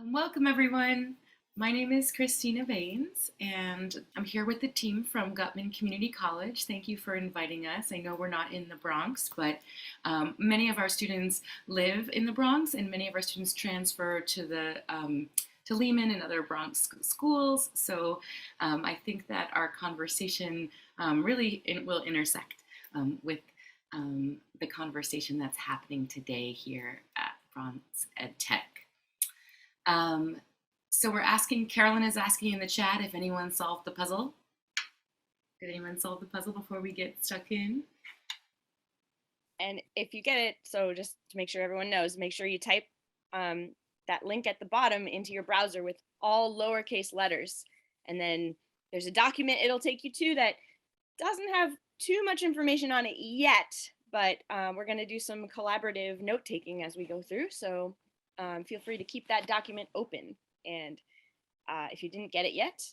Welcome, everyone. My name is Christina Baines, and I'm here with the team from Guttman Community College. Thank you for inviting us. I know we're not in the Bronx, but many of our students live in the Bronx, and many of our students transfer to to Lehman and other Bronx schools. So I think that our conversation really will intersect with the conversation that's happening today here at Bronx EdTech. So Carolyn is asking in the chat if anyone solved the puzzle. Did anyone solve the puzzle before we get stuck in? And if you get it, so just to make sure everyone knows, make sure you type that link at the bottom into your browser with all lowercase letters. And then there's a document it'll take you to that doesn't have too much information on it yet, but we're going to do some collaborative note taking as we go through. So feel free to keep that document open. And if you didn't get it yet,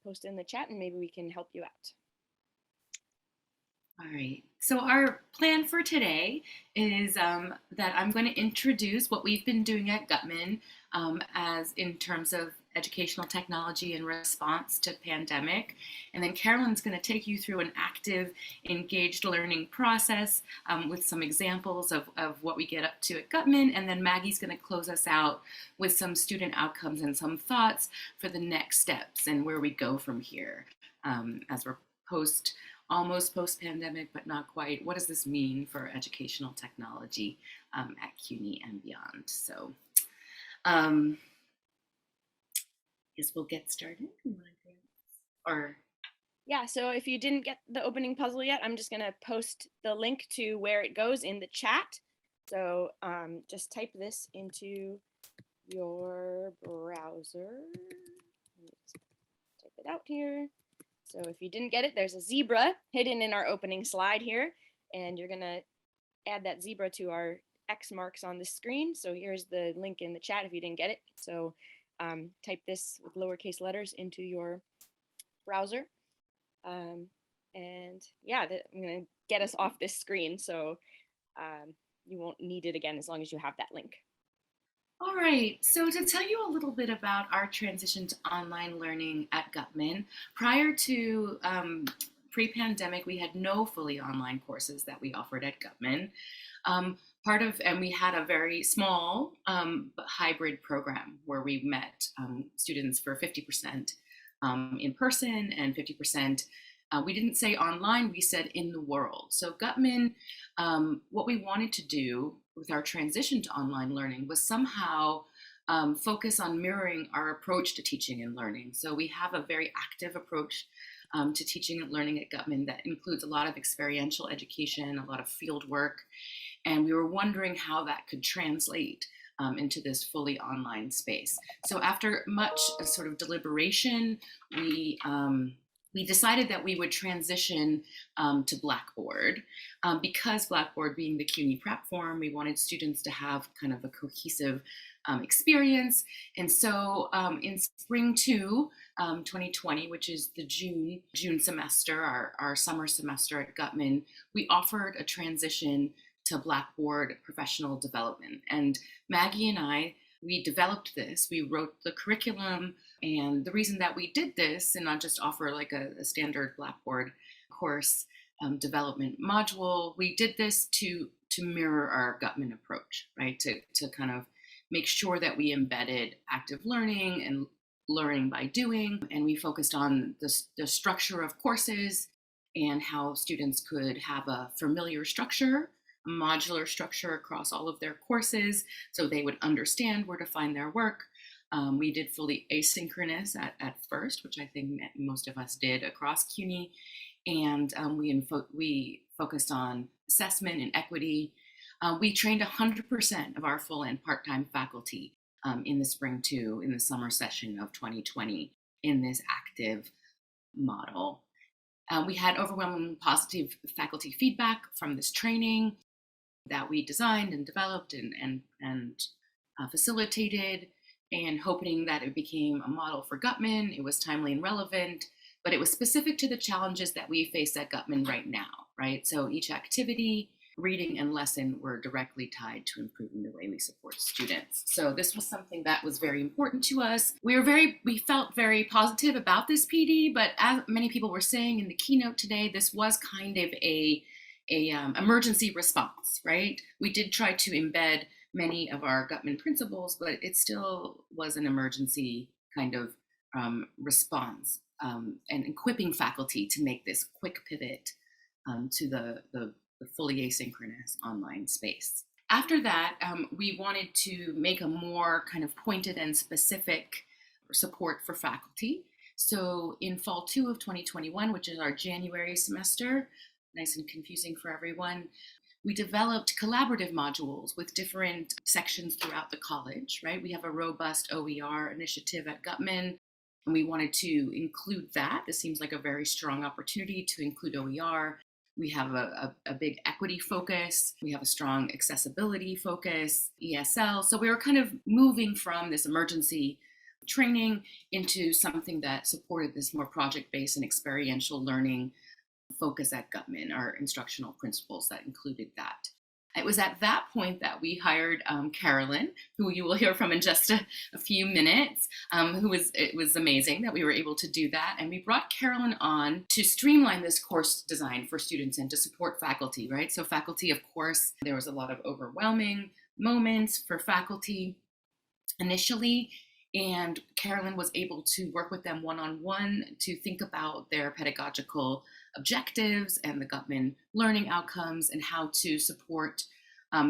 post it in the chat and maybe we can help you out. All right, so our plan for today is that I'm going to introduce what we've been doing at Guttman as in terms of educational technology in response to pandemic. And then Carolyn's going to take you through an active, engaged learning process with some examples of what we get up to at Guttman. And then Maggie's going to close us out with some student outcomes and some thoughts for the next steps and where we go from here as we're almost post-pandemic, but not quite. What does this mean for educational technology at CUNY and beyond? So I guess we'll get started. Yeah, so if you didn't get the opening puzzle yet, I'm just gonna post the link to where it goes in the chat. So just type this into your browser. Type it out here. So if you didn't get it, there's a zebra hidden in our opening slide here, and you're gonna add that zebra to our X marks on the screen. So here's the link in the chat if you didn't get it. So type this with lowercase letters into your browser. And yeah, I'm gonna get us off this screen, so you won't need it again as long as you have that link. All right, so to tell you a little bit about our transition to online learning at Guttman, prior to pre-pandemic, we had no fully online courses that we offered at Guttman. And we had a very small but hybrid program where we met students for 50% in person and 50%. We didn't say online, we said in the world. So Guttman, what we wanted to do with our transition to online learning was somehow focus on mirroring our approach to teaching and learning. So we have a very active approach to teaching and learning at Guttman that includes a lot of experiential education, a lot of field work, and we were wondering how that could translate into this fully online space. So after much sort of deliberation, we decided that we would transition to Blackboard. Because Blackboard being the CUNY platform, we wanted students to have kind of a cohesive experience. And so in spring 2020, which is the June semester, our summer semester at Guttman, we offered a transition to Blackboard professional development. And Maggie and we developed this, we wrote the curriculum, and the reason that we did this and not just offer like a standard Blackboard course development module, we did this to mirror our Guttman approach, right? To kind of make sure that we embedded active learning and learning by doing, and we focused on the structure of courses and how students could have a familiar structure, a modular structure across all of their courses so they would understand where to find their work. We did fully asynchronous at first, which I think most of us did across CUNY, and we focused on assessment and equity. We trained 100% of our full and part-time faculty in the spring in the summer session of 2020 in this active model. We had overwhelming positive faculty feedback from this training that we designed and developed and facilitated, and hoping that it became a model for Guttman. It was timely and relevant, but it was specific to the challenges that we face at Guttman right now, right? So each activity reading and lesson were directly tied to improving the way we support students. So this was something that was very important to us. We felt very positive about this PD, but as many people were saying in the keynote today, this was kind of a emergency response, right? We did try to embed many of our Guttman principles, but it still was an emergency kind of response, and equipping faculty to make this quick pivot to the fully asynchronous online space. After that, we wanted to make a more kind of pointed and specific support for faculty. So in fall 2 of 2021, which is our January semester, nice and confusing for everyone, we developed collaborative modules with different sections throughout the college, right? We have a robust OER initiative at Guttman, and we wanted to include that. This seems like a very strong opportunity to include OER. We have a big equity focus. We have a strong accessibility focus, ESL. So we were kind of moving from this emergency training into something that supported this more project-based and experiential learning focus at Guttman, our instructional principles that included that. It was at that point that we hired Carolyn, who you will hear from in just a few minutes, it was amazing that we were able to do that. And we brought Carolyn on to streamline this course design for students and to support faculty, right? So faculty, of course, there was a lot of overwhelming moments for faculty initially, and Carolyn was able to work with them one-on-one to think about their pedagogical objectives and the Guttman learning outcomes and how to support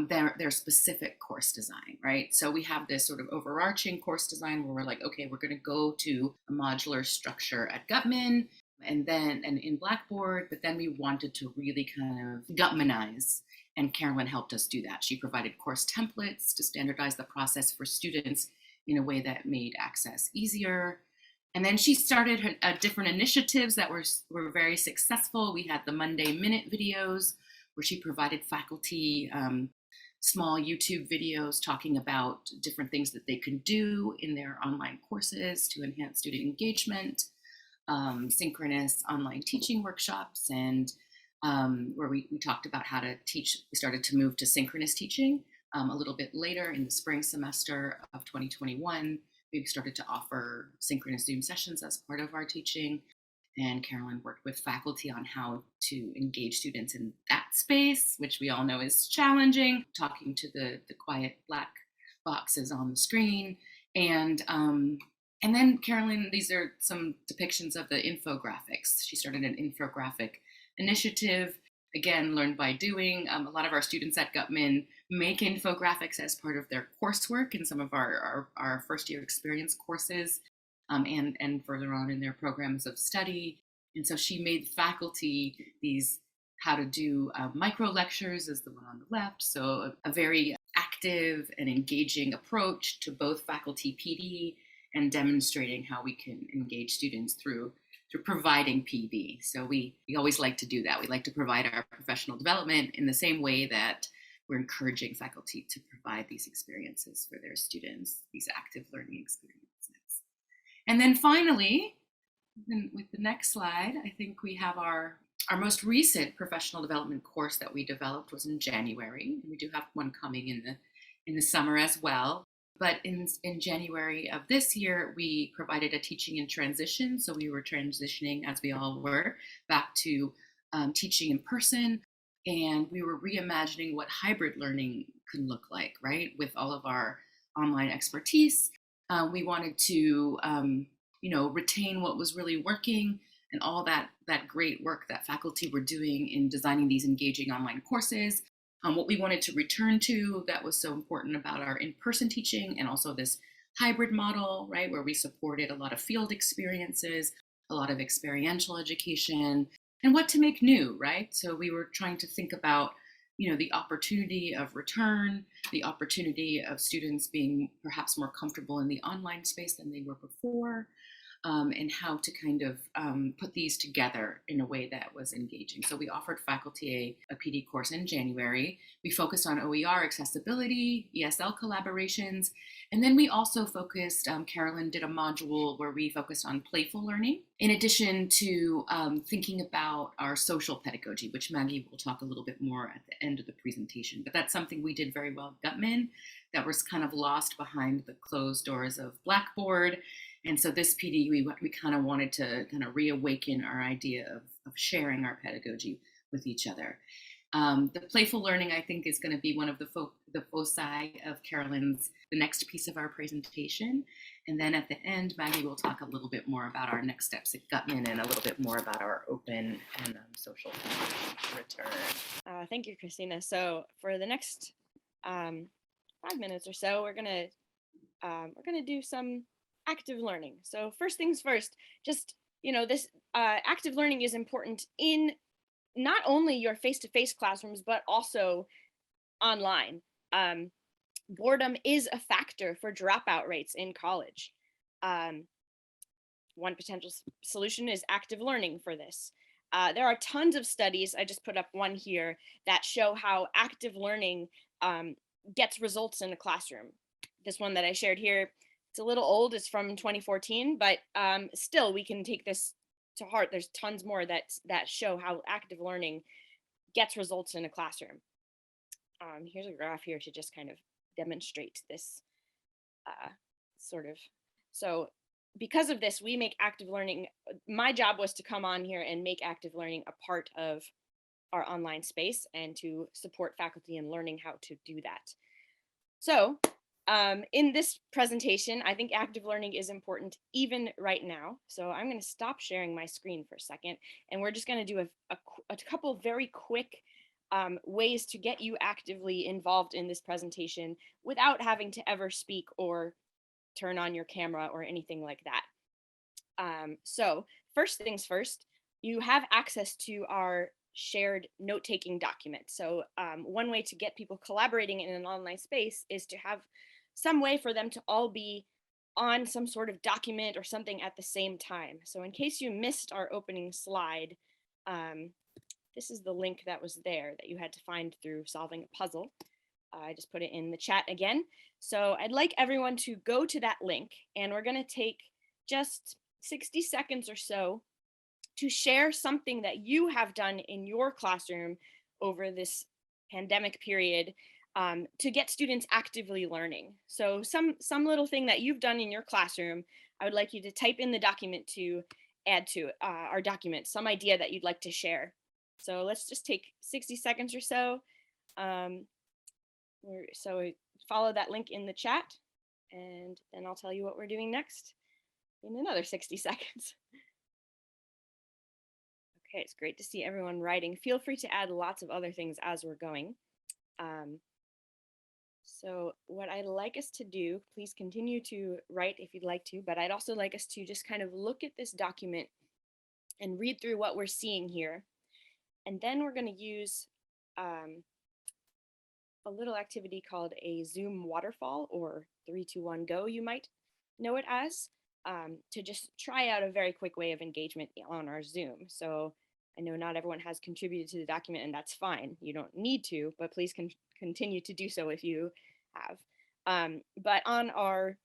their specific course design, right? So we have this sort of overarching course design where we're like, okay, we're going to go to a modular structure at Guttman and in Blackboard, but then we wanted to really kind of Guttmanize, and Carolyn helped us do that. She provided course templates to standardize the process for students in a way that made access easier. And then she started different initiatives that were very successful. We had the Monday Minute videos where she provided faculty small YouTube videos talking about different things that they could do in their online courses to enhance student engagement, synchronous online teaching workshops, and where we talked about how to teach. We started to move to synchronous teaching a little bit later in the spring semester of 2021. We started to offer synchronous Zoom sessions as part of our teaching, and Carolyn worked with faculty on how to engage students in that space, which we all know is challenging, talking to the quiet black boxes on the screen. And then Carolyn, these are some depictions of the infographics. She started an infographic initiative, again, learned by doing. A lot of our students at Guttman make infographics as part of their coursework in some of our first year experience courses, and further on in their programs of study. And so she made faculty these how to do micro lectures, is the one on the left. So a very active and engaging approach to both faculty PD and demonstrating how we can engage students through providing PD. So we always like to do that. We like to provide our professional development in the same way that we're encouraging faculty to provide these experiences for their students, these active learning experiences. And then finally, with the next slide, I think we have our most recent professional development course that we developed was in January. And we do have one coming in the summer as well. But in January of this year, we provided a teaching in transition. So we were transitioning, as we all were, back to teaching in person. And we were reimagining what hybrid learning can look like, right? With all of our online expertise, we wanted to, retain what was really working and all that great work that faculty were doing in designing these engaging online courses. What we wanted to return to that was so important about our in-person teaching, and also this hybrid model, right, where we supported a lot of field experiences, a lot of experiential education, and what to make new, right? So we were trying to think about, the opportunity of return, the opportunity of students being perhaps more comfortable in the online space than they were before, and how to kind of put these together in a way that was engaging. So we offered faculty a PD course in January. We focused on OER accessibility, ESL collaborations, and then we also focused, Carolyn did a module where we focused on playful learning, in addition to thinking about our social pedagogy, which Maggie will talk a little bit more at the end of the presentation. But that's something we did very well at Guttman that was kind of lost behind the closed doors of Blackboard. And so this PD, we kind of wanted to kind of reawaken our idea of sharing our pedagogy with each other. The playful learning, I think, is going to be one of the foci of Carolyn's, the next piece of our presentation. And then at the end, Maggie will talk a little bit more about our next steps at Guttman and a little bit more about our open and social return. Thank you, Christina. So for the next 5 minutes or so, we're gonna do some active learning. So first things first, just, this active learning is important in not only your face-to-face classrooms, but also online. Boredom is a factor for dropout rates in college. One potential solution is active learning for this. There are tons of studies, I just put up one here, that show how active learning gets results in the classroom. This one that I shared here, it's a little old, it's from 2014, but still we can take this to heart. There's tons more that show how active learning gets results in a classroom. Here's a graph here to just kind of demonstrate this so because of this, we make active learning, my job was to come on here and make active learning a part of our online space and to support faculty in learning how to do that. So in this presentation, I think active learning is important even right now. So I'm going to stop sharing my screen for a second, and we're just going to do a couple very quick ways to get you actively involved in this presentation without having to ever speak or turn on your camera or anything like that. So first things first, you have access to our shared note-taking document. So one way to get people collaborating in an online space is to have some way for them to all be on some sort of document or something at the same time. So in case you missed our opening slide, this is the link that was there that you had to find through solving a puzzle. I just put it in the chat again. So I'd like everyone to go to that link, and we're going to take just 60 seconds or so to share something that you have done in your classroom over this pandemic period to get students actively learning. So some little thing that you've done in your classroom, I would like you to type in the document to add to our document, some idea that you'd like to share. So let's just take 60 seconds or so. So follow that link in the chat, and then I'll tell you what we're doing next in another 60 seconds. Okay, it's great to see everyone writing. Feel free to add lots of other things as we're going. So what I'd like us to do, please continue to write if you'd like to, but I'd also like us to just kind of look at this document and read through what we're seeing here. And then we're going to use a little activity called a Zoom waterfall, or 3, 2, 1, go, you might know it as, to just try out a very quick way of engagement on our Zoom. So I know not everyone has contributed to the document, and that's fine. You don't need to, but please continue to do so if you have. But on our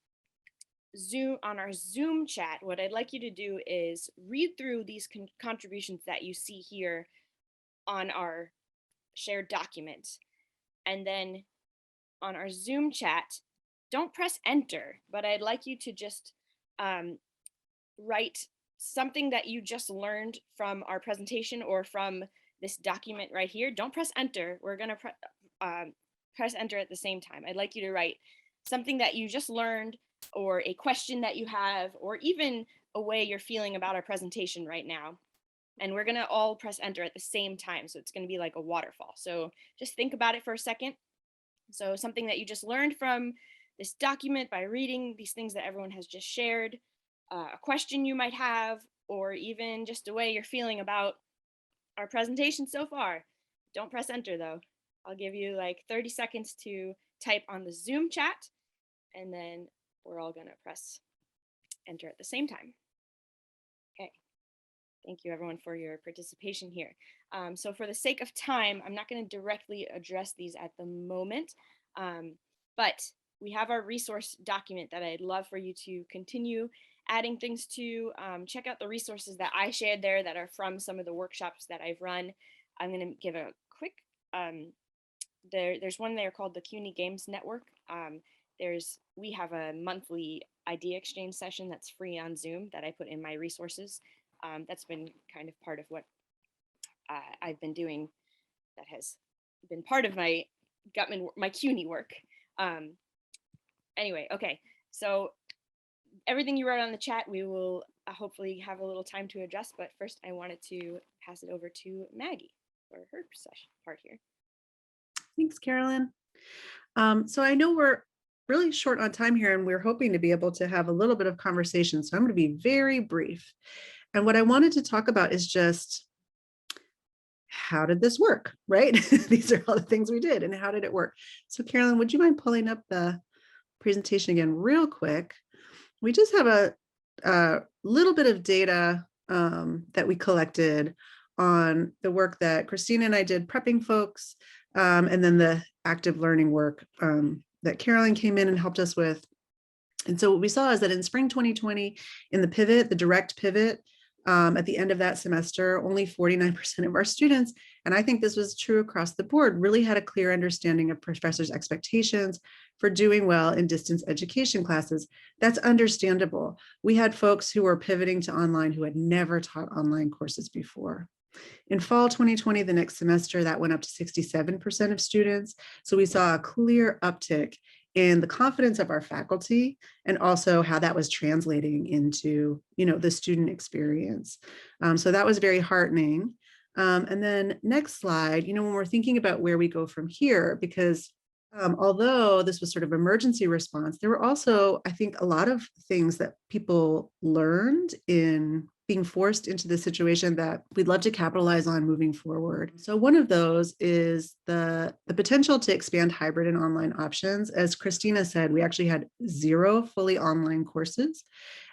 Zoom chat, what I'd like you to do is read through these contributions that you see here on our shared document. And then on our Zoom chat, don't press enter, but I'd like you to just write something that you just learned from our presentation or from this document right here. Don't press enter. We're going to press enter at the same time. I'd like you to write something that you just learned, or a question that you have, or even a way you're feeling about our presentation right now. And we're going to all press enter at the same time. So it's going to be like a waterfall. So just think about it for a second. So something that you just learned from this document by reading these things that everyone has just shared, a question you might have, or even just a way you're feeling about our presentation so far. Don't press enter though. I'll give you like 30 seconds to type on the Zoom chat, and then we're all going to press enter at the same time. Thank you everyone for your participation here. So for the sake of time, I'm not going to directly address these at the moment, but we have our resource document that I'd love for you to continue adding things to. Check out the resources that I shared there that are from some of the workshops that I've run. I'm going to give a quick, there's one there called the CUNY Games Network. We have a monthly idea exchange session that's free on Zoom that I put in my resources. That's been kind of part of what I've been doing that has been part of my Guttman, my CUNY work. Anyway, okay, so everything you wrote on the chat, we will hopefully have a little time to address, but first I wanted to pass it over to Maggie for her session part here. Thanks, Carolyn. So I know we're really short on time here and we're hoping to be able to have a little bit of conversation. So I'm going to be very brief. And what I wanted to talk about is just how did this work, right? These are all the things we did and how did it work? So Carolyn, would you mind pulling up the presentation again real quick? We just have a little bit of data that we collected on the work that Christina and I did prepping folks, and then the active learning work that Carolyn came in and helped us with. And so what we saw is that in spring 2020, in the pivot, the direct pivot, at the end of that semester, only 49% of our students, and I think this was true across the board, really had a clear understanding of professors' expectations for doing well in distance education classes. That's understandable. We had folks who were pivoting to online who had never taught online courses before. In fall 2020, the next semester, that went up to 67% of students. So we saw a clear uptick in the confidence of our faculty and also how that was translating into, the student experience. So that was very heartening. And then next slide, when we're thinking about where we go from here, because although this was sort of emergency response, there were also, I think, a lot of things that people learned in being forced into the situation that we'd love to capitalize on moving forward. So one of those is the potential to expand hybrid and online options. As Christina said, we actually had 0 fully online courses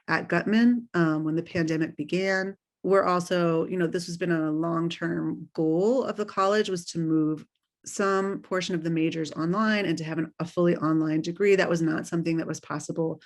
at Guttman when the pandemic began. We're also, this has been a long-term goal of the college, was to move some portion of the majors online and to have a fully online degree. That was not something that was possible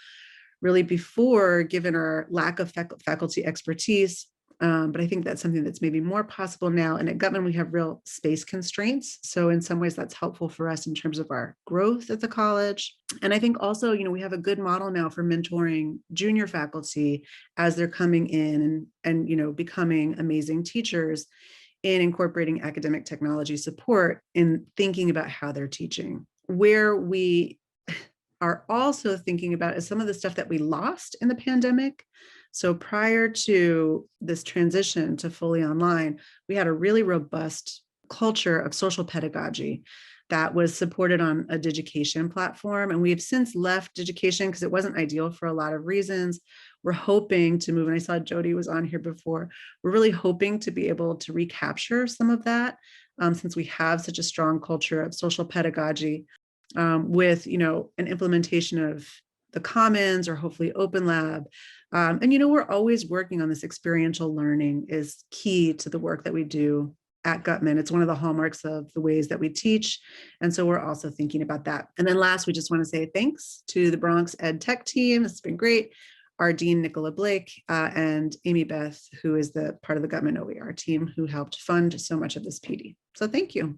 really before, given our lack of faculty expertise. But I think that's something that's maybe more possible now. And at Guttman, we have real space constraints. So in some ways that's helpful for us in terms of our growth at the college. And I think also, we have a good model now for mentoring junior faculty as they're coming in and becoming amazing teachers in incorporating academic technology support in thinking about how they're teaching. Where we are also thinking about is some of the stuff that we lost in the pandemic. So prior to this transition to fully online, we had a really robust culture of social pedagogy that was supported on a Digication platform. And we have since left Digication because it wasn't ideal for a lot of reasons. We're hoping to move, and I saw Jody was on here before, we're really hoping to be able to recapture some of that since we have such a strong culture of social pedagogy. With, an implementation of the Commons or hopefully Open Lab. And, we're always working on this. Experiential learning is key to the work that we do at Guttman. It's one of the hallmarks of the ways that we teach. And so we're also thinking about that. And then last, we just want to say thanks to the Bronx EdTech team. It's been great. Our Dean, Nicola Blake, and Amy Beth, who is the part of the Guttman OER team who helped fund so much of this PD. So thank you.